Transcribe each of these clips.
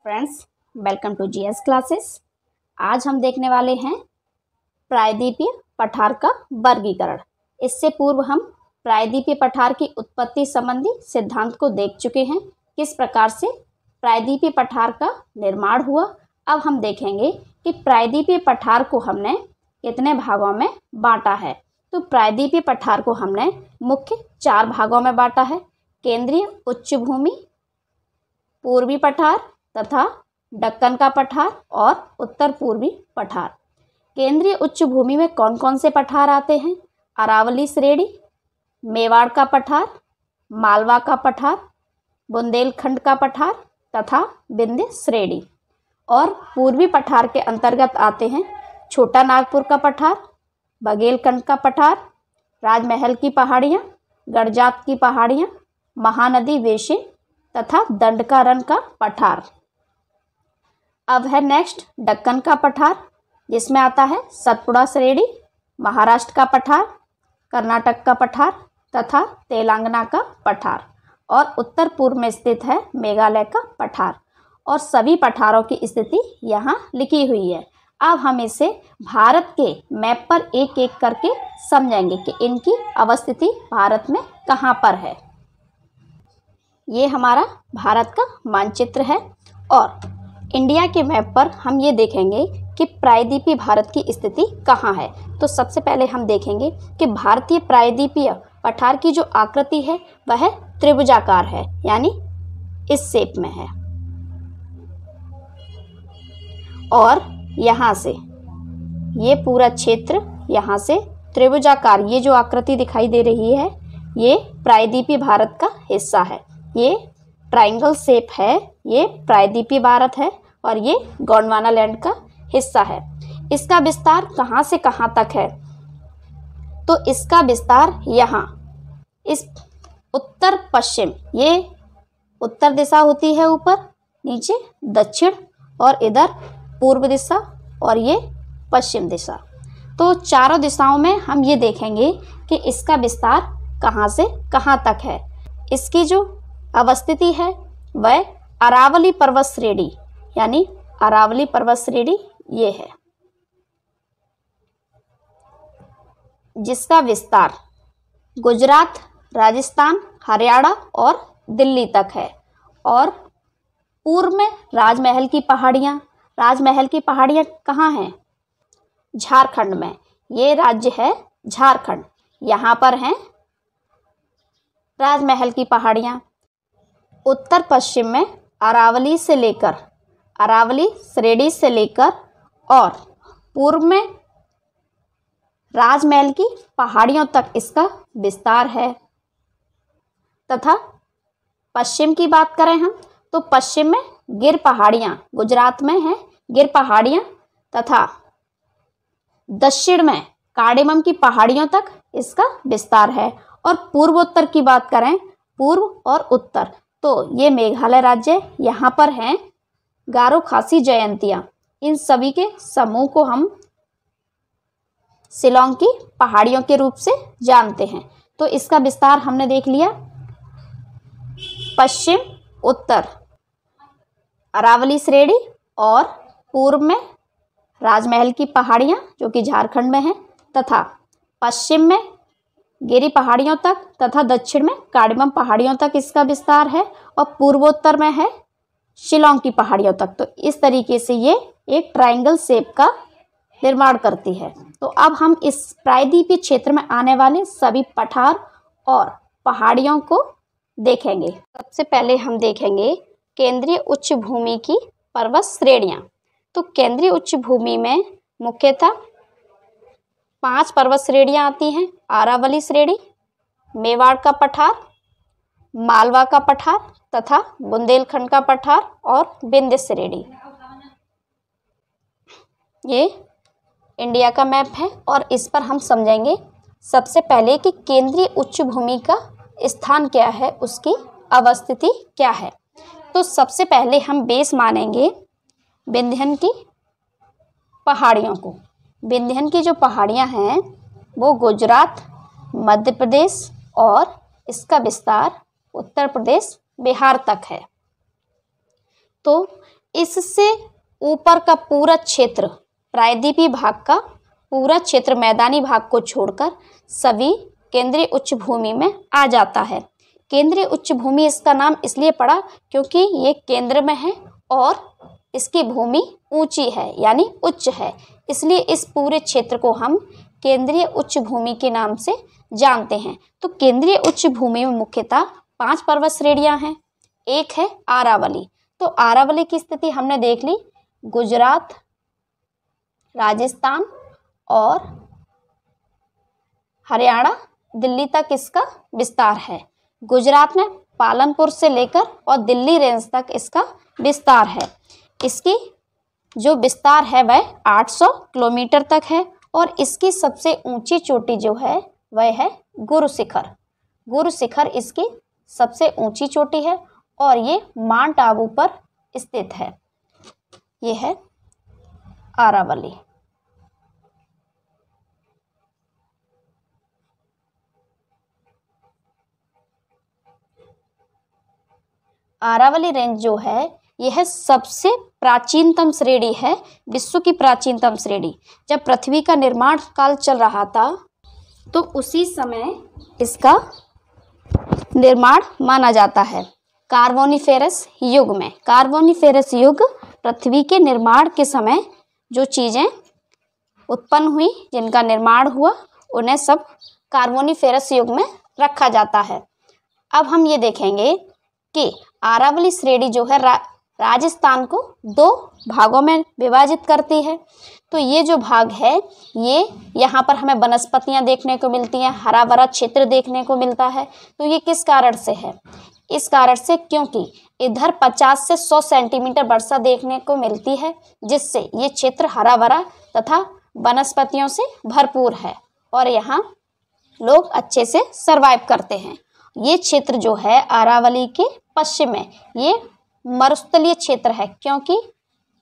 Friends, welcome to GS classes. आज हम देखने वाले हैं प्रायद्वीपीय पठार का वर्गीकरण। इससे पूर्व हम प्रायद्वीपीय पठार की उत्पत्ति संबंधी सिद्धांत को देख चुके हैं, किस प्रकार से प्रायद्वीपीय पठार का निर्माण हुआ। अब हम देखेंगे कि प्रायद्वीपीय पठार को हमने कितने भागों में बांटा है। तो प्रायद्वीपीय पठार को हमने मुख्य 4 भागों में बांटा है: केंद्रीय उच्च भूमि, पूर्वी पठार तथा दक्कन का पठार और उत्तर पूर्वी पठार। केंद्रीय उच्च भूमि में कौन कौन से पठार आते हैं? अरावली श्रेणी, मेवाड़ का पठार, मालवा का पठार, बुंदेलखंड का पठार तथा विंध्य श्रेणी। और पूर्वी पठार के अंतर्गत आते हैं छोटा नागपुर का पठार, बघेलखंड का पठार, राजमहल की पहाड़ियाँ, गड़जात की पहाड़ियाँ, महानदी बेसिन तथा दंडकारण्य का पठार। अब है नेक्स्ट दक्कन का पठार, जिसमें आता है सतपुड़ा श्रेणी, महाराष्ट्र का पठार, कर्नाटक का पठार तथा तेलंगाना का पठार। और उत्तर पूर्व में स्थित है मेघालय का पठार। और सभी पठारों की स्थिति यहाँ लिखी हुई है। अब हम इसे भारत के मैप पर एक एक करके समझेंगे कि इनकी अवस्थिति भारत में कहाँ पर है। ये हमारा भारत का मानचित्र है और इंडिया के मैप पर हम ये देखेंगे कि प्रायद्वीपीय भारत की स्थिति कहाँ है। तो सबसे पहले हम देखेंगे कि भारतीय प्रायद्वीपीय पठार की जो आकृति है वह त्रिभुजाकार है, यानी इस शेप में है। और यहाँ से ये पूरा क्षेत्र यहाँ से त्रिभुजाकार, ये जो आकृति दिखाई दे रही है ये प्रायद्वीपीय भारत का हिस्सा है। ये ट्रायंगल शेप है, ये प्रायद्वीपीय भारत है और ये गोंडवाना लैंड का हिस्सा है। इसका विस्तार कहाँ से कहाँ तक है? तो इसका विस्तार यहाँ इस उत्तर पश्चिम, ये उत्तर दिशा होती है ऊपर, नीचे दक्षिण और इधर पूर्व दिशा और ये पश्चिम दिशा। तो चारों दिशाओं में हम ये देखेंगे कि इसका विस्तार कहाँ से कहाँ तक है। इसकी जो अवस्थिति है वह अरावली पर्वत श्रेणी, यानी अरावली पर्वत श्रेणी ये है, जिसका विस्तार गुजरात, राजस्थान, हरियाणा और दिल्ली तक है। और पूर्व में राजमहल की पहाड़ियाँ, राजमहल की पहाड़ियाँ कहाँ हैं? झारखंड में। ये राज्य है झारखंड, यहाँ पर हैं राजमहल की पहाड़ियाँ। उत्तर पश्चिम में अरावली से लेकर, अरावली श्रेणी से लेकर और पूर्व में राजमहल की पहाड़ियों तक इसका विस्तार है। तथा पश्चिम की बात करें हम तो पश्चिम में गिर पहाड़ियाँ, गुजरात में हैं गिर पहाड़ियाँ, तथा दक्षिण में कार्डेमम की पहाड़ियों तक इसका विस्तार है। और पूर्वोत्तर की बात करें, पूर्व और उत्तर, तो ये मेघालय राज्य, यहाँ पर हैं गारो खासी जयंतियाँ। इन सभी के समूह को हम शिलोंग की पहाड़ियों के रूप से जानते हैं। तो इसका विस्तार हमने देख लिया। पश्चिम उत्तर अरावली श्रेणी और पूर्व में राजमहल की पहाड़ियाँ जो कि झारखंड में हैं, तथा पश्चिम में गिरी पहाड़ियों तक तथा दक्षिण में कार्डेमम पहाड़ियों तक इसका विस्तार है और पूर्वोत्तर में है शिलोंग की पहाड़ियों तक। तो इस तरीके से ये एक ट्रायंगल शेप का निर्माण करती है। तो अब हम इस प्रायद्वीपीय क्षेत्र में आने वाले सभी पठार और पहाड़ियों को देखेंगे। सबसे पहले हम देखेंगे केंद्रीय उच्च भूमि की पर्वत श्रेणियाँ। तो केंद्रीय उच्च भूमि में मुख्यतः 5 पर्वत श्रेणियाँ आती हैं: अरावली श्रेणी, मेवाड़ का पठार, मालवा का पठार तथा बुंदेलखंड का पठार और विंध्य श्रेणी। ये इंडिया का मैप है और इस पर हम समझेंगे सबसे पहले कि केंद्रीय उच्च भूमि का स्थान क्या है, उसकी अवस्थिति क्या है। तो सबसे पहले हम बेस मानेंगे विंध्यन की पहाड़ियों को। विंध्यन की जो पहाड़ियाँ हैं वो गुजरात, मध्य प्रदेश और इसका विस्तार उत्तर प्रदेश, बिहार तक है। तो इससे ऊपर का पूरा क्षेत्र, प्रायद्वीपीय भाग का पूरा क्षेत्र मैदानी भाग को छोड़कर सभी केंद्रीय उच्च भूमि में आ जाता है। केंद्रीय उच्च भूमि इसका नाम इसलिए पड़ा क्योंकि ये केंद्र में है और इसकी भूमि ऊंची है यानी उच्च है, इसलिए इस पूरे क्षेत्र को हम केंद्रीय उच्च भूमि के नाम से जानते हैं। तो केंद्रीय उच्च भूमि में मुख्यतः 5 पर्वत श्रेणियां हैं। एक है अरावली। तो अरावली की स्थिति हमने देख ली, गुजरात, राजस्थान और हरियाणा, दिल्ली तक इसका विस्तार है। गुजरात में पालनपुर से लेकर और दिल्ली रेंज तक इसका विस्तार है। इसकी जो विस्तार है वह 800 किलोमीटर तक है और इसकी सबसे ऊंची चोटी जो है वह है गुरु शिखर। गुरु शिखर इसकी सबसे ऊंची चोटी है और ये माउंट आबू पर स्थित है। ये है अरावली। अरावली रेंज जो है यह सबसे प्राचीनतम श्रेणी है, विश्व की प्राचीनतम श्रेणी। जब पृथ्वी का निर्माण काल चल रहा था तो उसी समय इसका निर्माण माना जाता है। कार्बोनिफेरस युग में, कार्बोनिफेरस युग पृथ्वी के निर्माण के समय जो चीज़ें उत्पन्न हुई, जिनका निर्माण हुआ, उन्हें सब कार्बोनिफेरस युग में रखा जाता है। अब हम ये देखेंगे कि अरावली श्रेणी जो है राजस्थान को 2 भागों में विभाजित करती है। तो ये जो भाग है, ये यहाँ पर हमें वनस्पतियाँ देखने को मिलती हैं, हरा भरा क्षेत्र देखने को मिलता है। तो ये किस कारण से है? इस कारण से क्योंकि इधर 50 से 100 सेंटीमीटर वर्षा देखने को मिलती है, जिससे ये क्षेत्र हरा भरा तथा वनस्पतियों से भरपूर है और यहाँ लोग अच्छे से सर्वाइव करते हैं। ये क्षेत्र जो है अरावली के पश्चिम में, ये मरुस्थलीय क्षेत्र है क्योंकि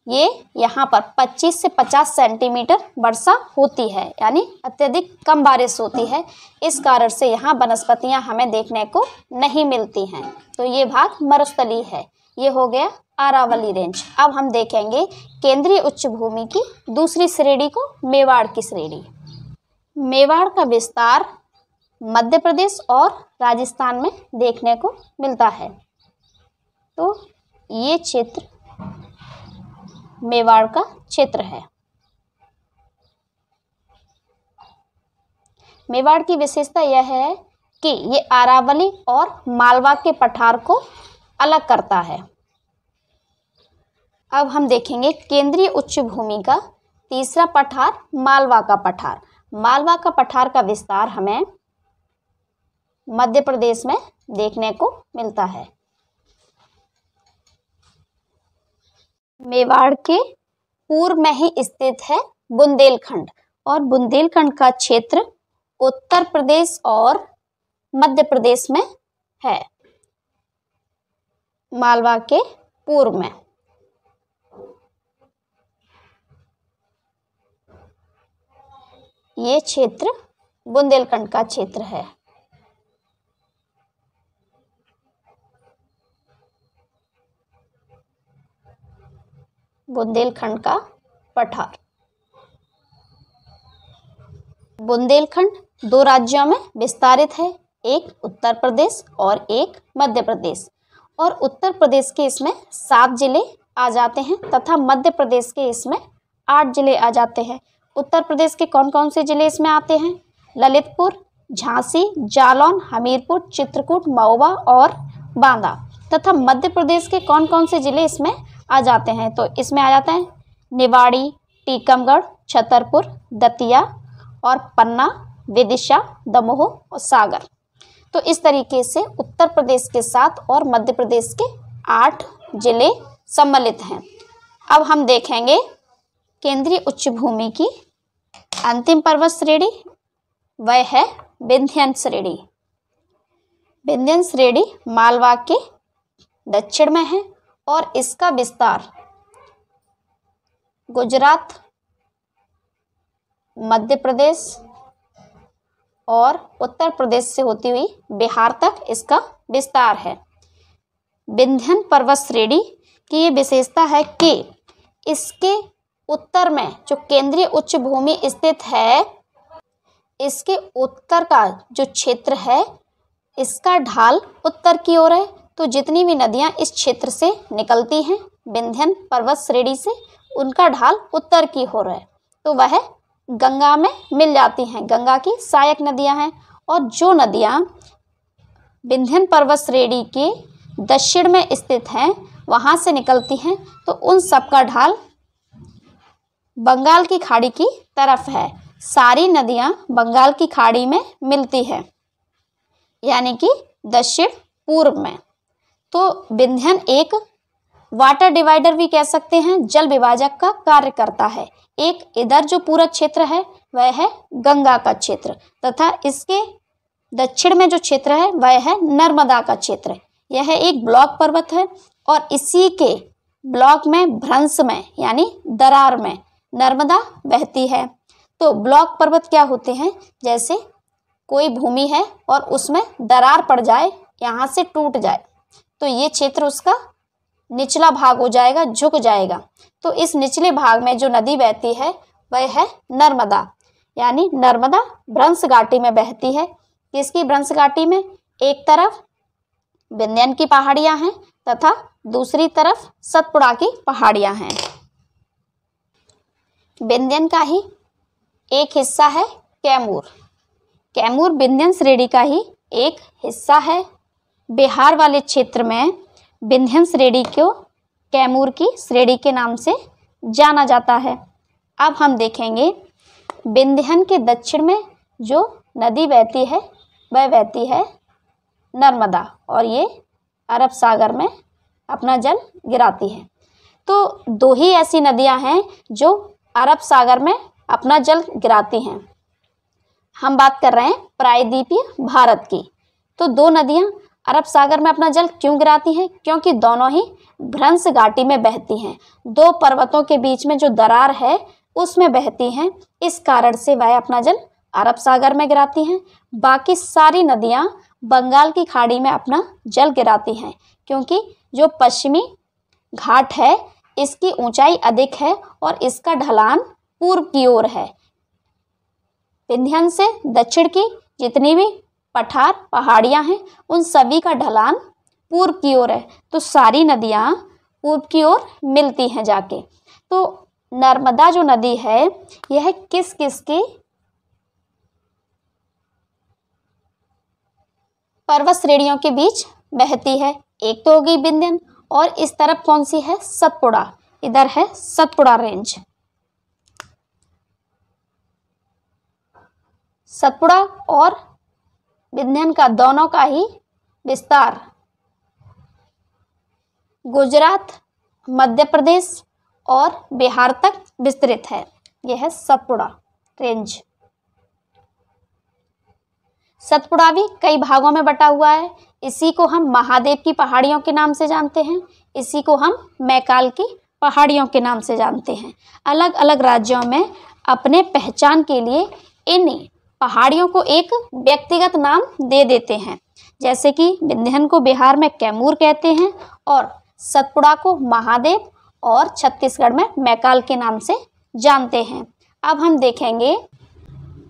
ये यहाँ पर 25 से 50 सेंटीमीटर वर्षा होती है, यानी अत्यधिक कम बारिश होती है। इस कारण से यहाँ वनस्पतियाँ हमें देखने को नहीं मिलती हैं। तो ये भाग मरुस्थलीय है। ये हो गया अरावली रेंज। अब हम देखेंगे केंद्रीय उच्च भूमि की दूसरी श्रेणी को, मेवाड़ की श्रेणी। मेवाड़ का विस्तार मध्य प्रदेश और राजस्थान में देखने को मिलता है। तो ये क्षेत्र मेवाड़ का क्षेत्र है। मेवाड़ की विशेषता यह है कि ये अरावली और मालवा के पठार को अलग करता है। अब हम देखेंगे केंद्रीय उच्च भूमि का तीसरा पठार, मालवा का पठार। मालवा का पठार का विस्तार हमें मध्य प्रदेश में देखने को मिलता है। मेवाड़ के पूर्व में ही स्थित है बुंदेलखंड और बुंदेलखंड का क्षेत्र उत्तर प्रदेश और मध्य प्रदेश में है। मालवा के पूर्व में ये क्षेत्र बुंदेलखंड का क्षेत्र है। बुंदेलखंड का पठार। बुंदेलखंड 2 राज्यों में विस्तारित है, एक उत्तर प्रदेश और एक मध्य प्रदेश। और उत्तर प्रदेश के इसमें 7 जिले आ जाते हैं तथा मध्य प्रदेश के इसमें 8 जिले आ जाते हैं। उत्तर प्रदेश के कौन कौन से जिले इसमें आते हैं? ललितपुर, झांसी, जालौन, हमीरपुर, चित्रकूट, महोबा और बांदा। तथा मध्य प्रदेश के कौन कौन से जिले इसमें आ जाते हैं? तो इसमें आ जाते हैं निवाड़ी, टीकमगढ़, छतरपुर, दतिया और पन्ना, विदिशा, दमोह और सागर। तो इस तरीके से उत्तर प्रदेश के 7 और मध्य प्रदेश के 8 जिले सम्मिलित हैं। अब हम देखेंगे केंद्रीय उच्च भूमि की अंतिम पर्वत श्रेणी, वह है विंध्यन श्रेणी। विंध्यन श्रेणी मालवा के दक्षिण में है और इसका विस्तार गुजरात, मध्य प्रदेश और उत्तर प्रदेश से होती हुई बिहार तक इसका विस्तार है। विंध्यन पर्वत श्रेणी इसकी ये विशेषता है कि इसके उत्तर में जो केंद्रीय उच्च भूमि स्थित है, इसके उत्तर का जो क्षेत्र है इसका ढाल उत्तर की ओर है। तो जितनी भी नदियां इस क्षेत्र से निकलती हैं विंध्यन पर्वत श्रेणी से, उनका ढाल उत्तर की ओर है, तो वह गंगा में मिल जाती हैं। गंगा की सहायक नदियां हैं। और जो नदियां विंध्यन पर्वत श्रेणी के दक्षिण में स्थित हैं वहां से निकलती हैं, तो उन सब का ढाल बंगाल की खाड़ी की तरफ है। सारी नदियां बंगाल की खाड़ी में मिलती है, यानी कि दक्षिण पूर्व में। तो विंध्यन एक वाटर डिवाइडर भी कह सकते हैं, जल विभाजक का कार्य करता है। एक इधर जो पूरा क्षेत्र है वह है गंगा का क्षेत्र, तथा इसके दक्षिण में जो क्षेत्र है वह है नर्मदा का क्षेत्र। यह एक ब्लॉक पर्वत है और इसी के ब्लॉक में भ्रंश में यानी दरार में नर्मदा बहती है। तो ब्लॉक पर्वत क्या होते हैं, जैसे कोई भूमि है और उसमें दरार पड़ जाए, यहाँ से टूट जाए, तो ये क्षेत्र उसका निचला भाग हो जाएगा, झुक जाएगा। तो इस निचले भाग में जो नदी बहती है वह है नर्मदा, यानी नर्मदा भ्रंश घाटी में बहती है। किसकी भ्रंश घाटी में? एक तरफ विंध्यन की पहाड़ियां हैं तथा दूसरी तरफ सतपुड़ा की पहाड़ियां हैं। विंध्यन का ही एक हिस्सा है कैमूर। कैमूर विंध्यन श्रेणी का ही एक हिस्सा है। बिहार वाले क्षेत्र में विंध्यन श्रेणी को कैमूर की श्रेणी के नाम से जाना जाता है। अब हम देखेंगे विंध्यन के दक्षिण में जो नदी बहती है वह बहती है नर्मदा, और ये अरब सागर में अपना जल गिराती है। तो दो ही ऐसी नदियां हैं जो अरब सागर में अपना जल गिराती हैं। हम बात कर रहे हैं प्रायद्वीपीय भारत की। तो दो नदियां अरब सागर में अपना जल क्यों गिराती हैं? क्योंकि दोनों ही भ्रंश घाटी में बहती हैं, दो पर्वतों के बीच में जो दरार है उसमें बहती हैं। इस कारण से वह अपना जल अरब सागर में गिराती हैं। बाकी सारी नदियां बंगाल की खाड़ी में अपना जल गिराती हैं, क्योंकि जो पश्चिमी घाट है इसकी ऊंचाई अधिक है और इसका ढलान पूर्व की ओर है। विंध्यन से दक्षिण की जितनी भी पठार पहाड़ियां हैं उन सभी का ढलान पूर्व की ओर है, तो सारी नदियां पूर्व की ओर मिलती हैं जाके। तो नर्मदा जो नदी है यह किस किस की पर्वत श्रेणियों के बीच बहती है? एक तो होगी विंध्यन, और इस तरफ कौन सी है? सतपुड़ा। इधर है सतपुड़ा रेंज। सतपुड़ा और विंध्यन का दोनों का ही विस्तार गुजरात, मध्य प्रदेश और बिहार तक विस्तृत है। यह है सतपुड़ा रेंज। सतपुड़ा भी कई भागों में बटा हुआ है। इसी को हम महादेव की पहाड़ियों के नाम से जानते हैं, इसी को हम मैकाल की पहाड़ियों के नाम से जानते हैं। अलग अलग राज्यों में अपने पहचान के लिए इन पहाड़ियों को एक व्यक्तिगत नाम दे देते हैं। जैसे कि विंध्यन को बिहार में कैमूर कहते हैं और सतपुड़ा को महादेव और छत्तीसगढ़ में मैकाल के नाम से जानते हैं। अब हम देखेंगे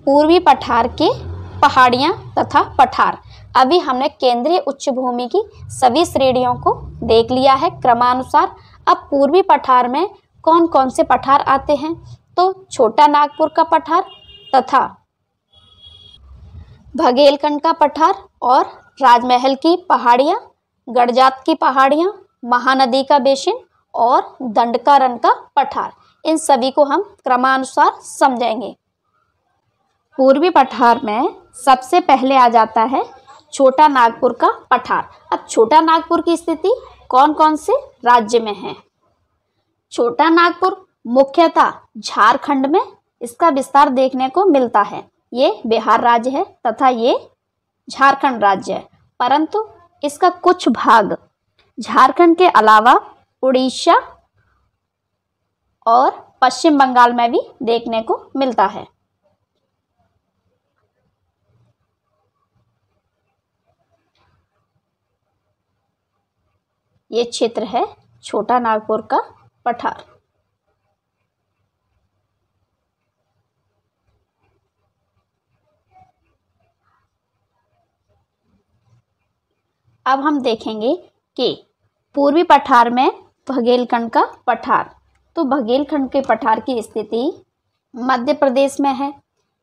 पूर्वी पठार के पहाड़ियाँ तथा पठार। अभी हमने केंद्रीय उच्च भूमि की सभी श्रेणियों को देख लिया है क्रमानुसार। अब पूर्वी पठार में कौन कौन से पठार आते हैं? तो छोटा नागपुर का पठार तथा बघेलखंड का पठार और राजमहल की पहाड़ियाँ, गड़जात की पहाड़ियाँ, महानदी का बेसिन और दंडकारण्य का पठार, इन सभी को हम क्रमानुसार समझेंगे। पूर्वी पठार में सबसे पहले आ जाता है छोटा नागपुर का पठार। अब छोटा नागपुर की स्थिति कौन कौन से राज्य में है? छोटा नागपुर मुख्यतः झारखंड में इसका विस्तार देखने को मिलता है। ये बिहार राज्य है तथा ये झारखंड राज्य है, परंतु इसका कुछ भाग झारखंड के अलावा उड़ीसा और पश्चिम बंगाल में भी देखने को मिलता है। ये क्षेत्र है छोटा नागपुर का पठार। अब हम देखेंगे कि पूर्वी पठार में बघेलखंड का पठार। तो बघेलखंड के पठार की स्थिति मध्य प्रदेश में है।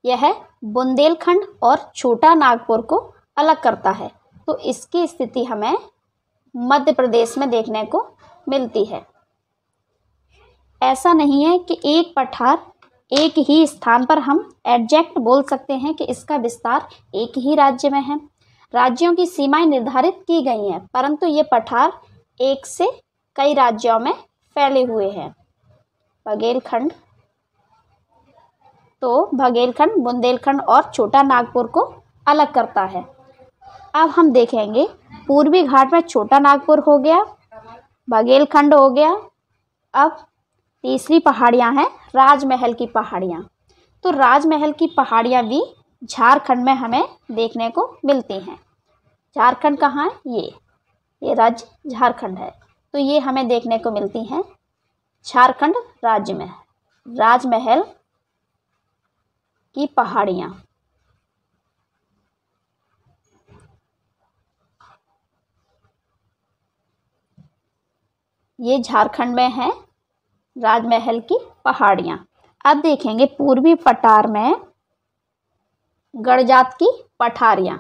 यह बुंदेलखंड और छोटा नागपुर को अलग करता है। तो इसकी स्थिति हमें मध्य प्रदेश में देखने को मिलती है। ऐसा नहीं है कि एक पठार एक ही स्थान पर हम एग्जैक्ट बोल सकते हैं कि इसका विस्तार एक ही राज्य में है। राज्यों की सीमाएं निर्धारित की गई हैं, परंतु ये पठार एक से कई राज्यों में फैले हुए हैं। बघेलखंड, तो बघेलखंड बुंदेलखंड और छोटा नागपुर को अलग करता है। अब हम देखेंगे पूर्वी घाट में छोटा नागपुर हो गया, बघेलखंड हो गया। अब तीसरी पहाड़ियां हैं राजमहल की पहाड़ियां। तो राजमहल की पहाड़ियां भी झारखंड में हमें देखने को मिलती हैं। झारखंड कहाँ है? ये राज्य झारखंड है। तो ये हमें देखने को मिलती हैं झारखंड राज्य में राजमहल की पहाड़ियां। ये झारखंड में है राजमहल की पहाड़ियां। अब देखेंगे पूर्वी पठार में गड़जात की पठारियां।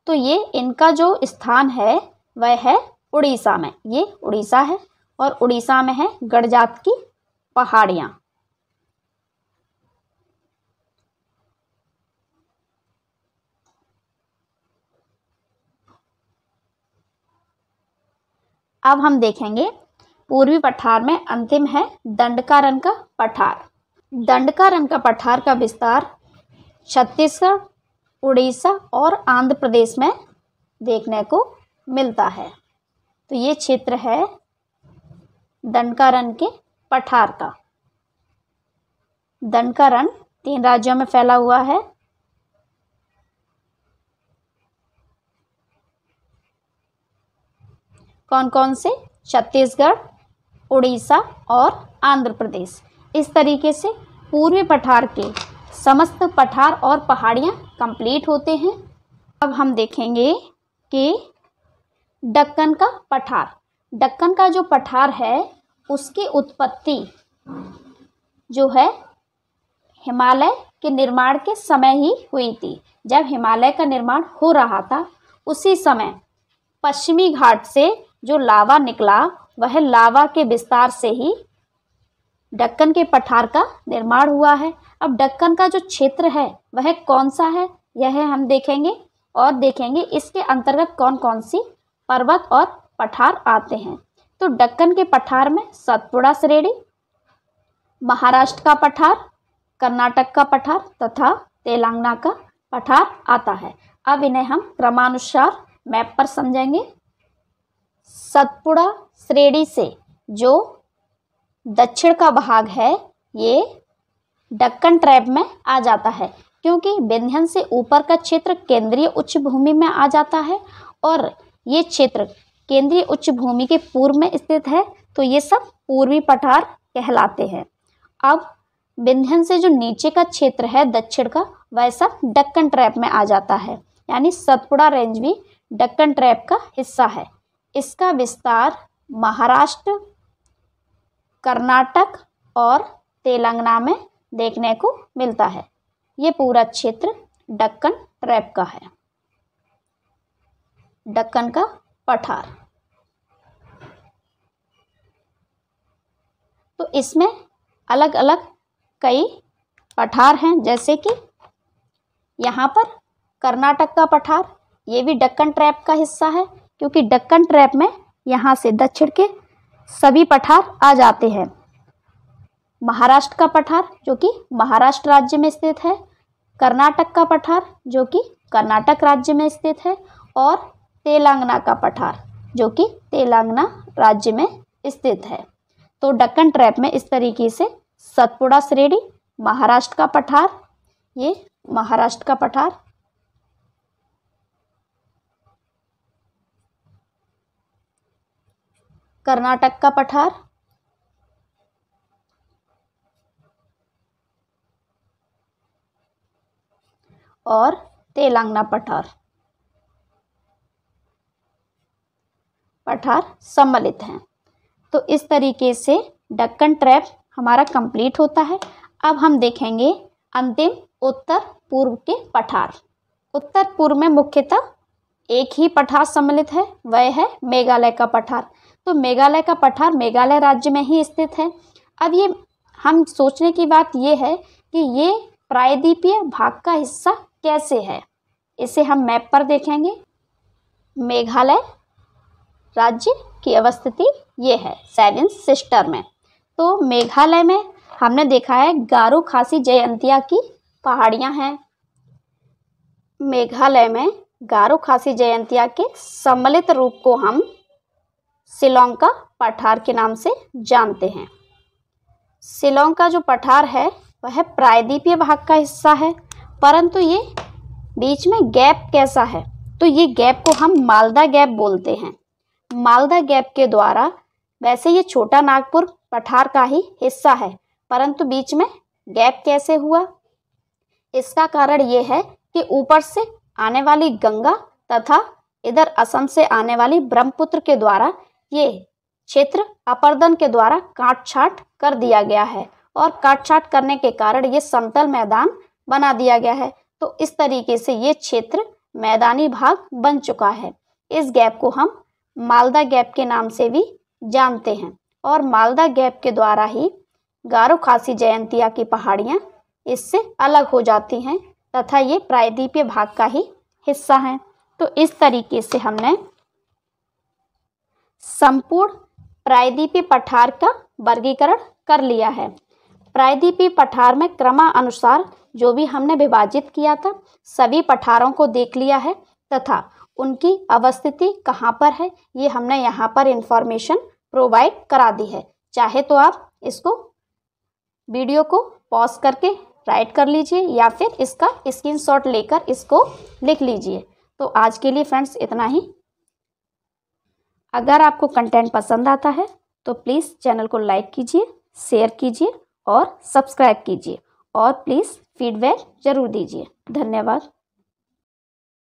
तो ये इनका जो स्थान है वह है उड़ीसा में। ये उड़ीसा है और उड़ीसा में है गड़जात की पहाड़ियां। अब हम देखेंगे पूर्वी पठार में अंतिम है दंडकारण्य का पठार। दंडकारण्य का पठार का विस्तार छत्तीसगढ़, उड़ीसा और आंध्र प्रदेश में देखने को मिलता है। तो ये क्षेत्र है दंडकारण्य के पठार का। दंडकारण्य 3 राज्यों में फैला हुआ है। कौन कौन से? छत्तीसगढ़, उड़ीसा और आंध्र प्रदेश। इस तरीके से पूर्वी पठार के समस्त पठार और पहाड़ियाँ कंप्लीट होते हैं। अब हम देखेंगे कि दक्कन का पठार। दक्कन का जो पठार है उसकी उत्पत्ति जो है हिमालय के निर्माण के समय ही हुई थी। जब हिमालय का निर्माण हो रहा था उसी समय पश्चिमी घाट से जो लावा निकला वह लावा के विस्तार से ही दक्कन के पठार का निर्माण हुआ है। अब दक्कन का जो क्षेत्र है वह कौन सा है यह हम देखेंगे और देखेंगे इसके अंतर्गत कौन कौन सी पर्वत और पठार आते हैं। तो दक्कन के पठार में सतपुड़ा श्रेणी, महाराष्ट्र का पठार, कर्नाटक का पठार तथा तेलंगाना का पठार आता है। अब इन्हें हम क्रमानुसार मैप पर समझेंगे। सतपुड़ा श्रेणी से जो दक्षिण का भाग है ये दक्कन ट्रैप में आ जाता है, क्योंकि विंध्य से ऊपर का क्षेत्र केंद्रीय उच्च भूमि में आ जाता है और ये क्षेत्र केंद्रीय उच्च भूमि के पूर्व में स्थित है। तो ये सब पूर्वी पठार कहलाते हैं। अब विंध्य से जो नीचे का क्षेत्र है दक्षिण का वह सब दक्कन ट्रैप में आ जाता है, यानी सतपुड़ा रेंज भी दक्कन ट्रैप का हिस्सा है। इसका विस्तार महाराष्ट्र, कर्नाटक और तेलंगाना में देखने को मिलता है। ये पूरा क्षेत्र दक्कन ट्रैप का है, दक्कन का पठार। तो इसमें अलग अलग कई पठार हैं, जैसे कि यहाँ पर कर्नाटक का पठार, ये भी दक्कन ट्रैप का हिस्सा है, क्योंकि दक्कन ट्रैप में यहाँ से दक्षिण के सभी पठार आ जाते हैं। महाराष्ट्र का पठार जो कि महाराष्ट्र राज्य में स्थित है, कर्नाटक का पठार जो कि कर्नाटक राज्य में स्थित है और तेलंगाना का पठार जो कि तेलंगाना राज्य में स्थित है। तो दक्कन ट्रैप में इस तरीके से सतपुड़ा श्रेणी, महाराष्ट्र का पठार, ये महाराष्ट्र का पठार, कर्नाटक का पठार, और तेलंगाना पठार सम्मिलित हैं। तो इस तरीके से दक्कन ट्रैप हमारा कंप्लीट होता है। अब हम देखेंगे अंतिम उत्तर पूर्व के पठार। उत्तर पूर्व में मुख्यतः एक ही पठार सम्मिलित है, वह है मेघालय का पठार। तो मेघालय का पठार मेघालय राज्य में ही स्थित है। अब ये हम सोचने की बात ये है कि ये प्रायद्वीपीय भाग का हिस्सा कैसे है। इसे हम मैप पर देखेंगे। मेघालय राज्य की अवस्थिति ये है 7 सिस्टर में। तो मेघालय में हमने देखा है गारो खासी जयंतिया की पहाड़ियाँ हैं। मेघालय में गारो खासी जयंतिया के सम्मिलित रूप को हम शिलांग का पठार के नाम से जानते हैं। शिलांग का जो पठार है वह प्रायद्वीपीय भाग का हिस्सा है, परंतु ये बीच में गैप कैसा है, तो ये गैप को हम मालदा गैप बोलते हैं। मालदा गैप के द्वारा, वैसे ये छोटा नागपुर पठार का ही हिस्सा है, परंतु बीच में गैप कैसे हुआ, इसका कारण ये है कि ऊपर से आने वाली गंगा तथा इधर असम से आने वाली ब्रह्मपुत्र के द्वारा ये क्षेत्र अपरदन के द्वारा काट छाट कर दिया गया है, और काट छाट करने के कारण ये समतल मैदान बना दिया गया है। तो इस तरीके से ये क्षेत्र मैदानी भाग बन चुका है। इस गैप को हम मालदा गैप के नाम से भी जानते हैं, और मालदा गैप के द्वारा ही गारो खासी जयंतिया की पहाड़ियाँ इससे अलग हो जाती हैं तथा ये प्रायद्वीपीय भाग का ही हिस्सा हैं। तो इस तरीके से हमने संपूर्ण प्रायद्वीपीय पठार का वर्गीकरण कर लिया है। प्रायद्वीपीय पठार में क्रमानुसार जो भी हमने विभाजित किया था सभी पठारों को देख लिया है तथा उनकी अवस्थिति कहाँ पर है ये हमने यहाँ पर इंफॉर्मेशन प्रोवाइड करा दी है। चाहे तो आप इसको वीडियो को पॉज करके राइट कर लीजिए या फिर इसका स्क्रीनशॉट लेकर इसको लिख लीजिए। तो आज के लिए फ्रेंड्स इतना ही। अगर आपको कंटेंट पसंद आता है तो प्लीज़ चैनल को लाइक कीजिए, शेयर कीजिए और सब्सक्राइब कीजिए, और प्लीज़ फीडबैक ज़रूर दीजिए। धन्यवाद।